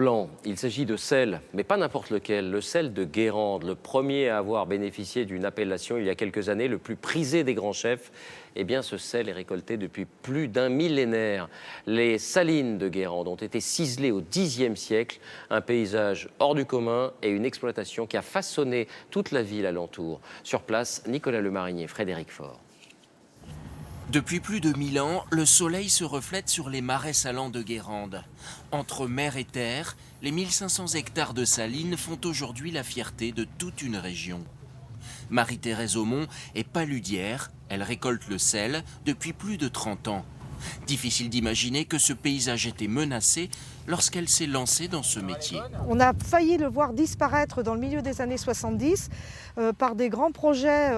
blanc. Il s'agit de sel, mais pas n'importe lequel. Le sel de Guérande, le premier à avoir bénéficié d'une appellation il y a quelques années, le plus prisé des grands chefs. Eh bien, ce sel est récolté depuis plus d'un millénaire. Les salines de Guérande ont été ciselées au Xe siècle. Un paysage hors du commun et une exploitation qui a façonné toute la ville alentour. Sur place, Nicolas Lemarinier, Frédéric Faure. Depuis plus de 1000 ans, le soleil se reflète sur les marais salants de Guérande. Entre mer et terre, les 1500 hectares de salines font aujourd'hui la fierté de toute une région. Marie-Thérèse Aumont est paludière, elle récolte le sel depuis plus de 30 ans. Difficile d'imaginer que ce paysage était menacé lorsqu'elle s'est lancée dans ce métier. On a failli le voir disparaître dans le milieu des années 70 par des grands projets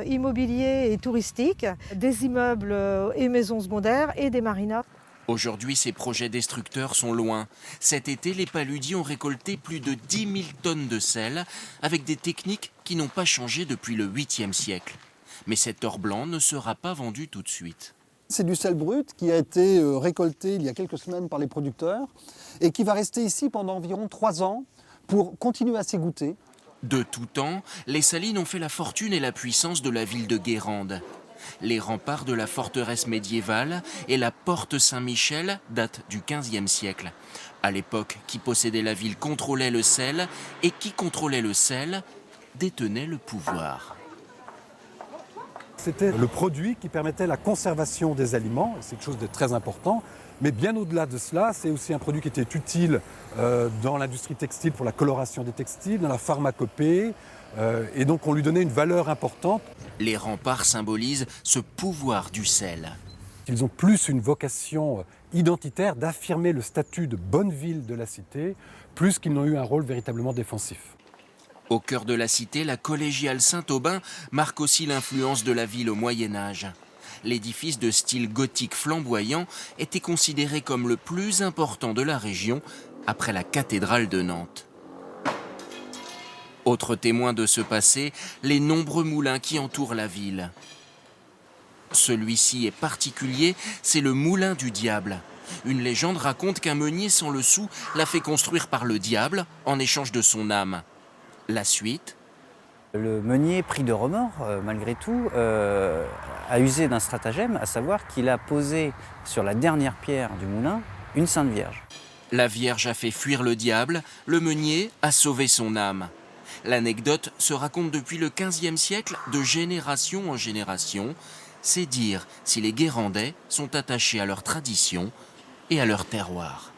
immobiliers et touristiques, des immeubles et maisons secondaires et des marinas. Aujourd'hui, ces projets destructeurs sont loin. Cet été, les paludis ont récolté plus de 10 000 tonnes de sel avec des techniques qui n'ont pas changé depuis le 8e siècle. Mais cet or blanc ne sera pas vendu tout de suite. C'est du sel brut qui a été récolté il y a quelques semaines par les producteurs et qui va rester ici pendant environ 3 ans pour continuer à s'égoutter. De tout temps, les salines ont fait la fortune et la puissance de la ville de Guérande. Les remparts de la forteresse médiévale et la porte Saint-Michel datent du XVe siècle. À l'époque, qui possédait la ville contrôlait le sel et qui contrôlait le sel détenait le pouvoir. C'était le produit qui permettait la conservation des aliments, c'est quelque chose de très important. Mais bien au-delà de cela, c'est aussi un produit qui était utile dans l'industrie textile pour la coloration des textiles, dans la pharmacopée, et donc on lui donnait une valeur importante. Les remparts symbolisent ce pouvoir du sel. Ils ont plus une vocation identitaire d'affirmer le statut de bonne ville de la cité, plus qu'ils n'ont eu un rôle véritablement défensif. Au cœur de la cité, la collégiale Saint-Aubin marque aussi l'influence de la ville au Moyen-Âge. L'édifice de style gothique flamboyant était considéré comme le plus important de la région après la cathédrale de Nantes. Autre témoin de ce passé, les nombreux moulins qui entourent la ville. Celui-ci est particulier, c'est le moulin du diable. Une légende raconte qu'un meunier sans le sou l'a fait construire par le diable en échange de son âme. La suite ? Le meunier, pris de remords, malgré tout, a usé d'un stratagème, à savoir qu'il a posé sur la dernière pierre du moulin une Sainte Vierge. La Vierge a fait fuir le diable, le meunier a sauvé son âme. L'anecdote se raconte depuis le XVe siècle de génération en génération. C'est dire si les Guérandais sont attachés à leur tradition et à leur terroir.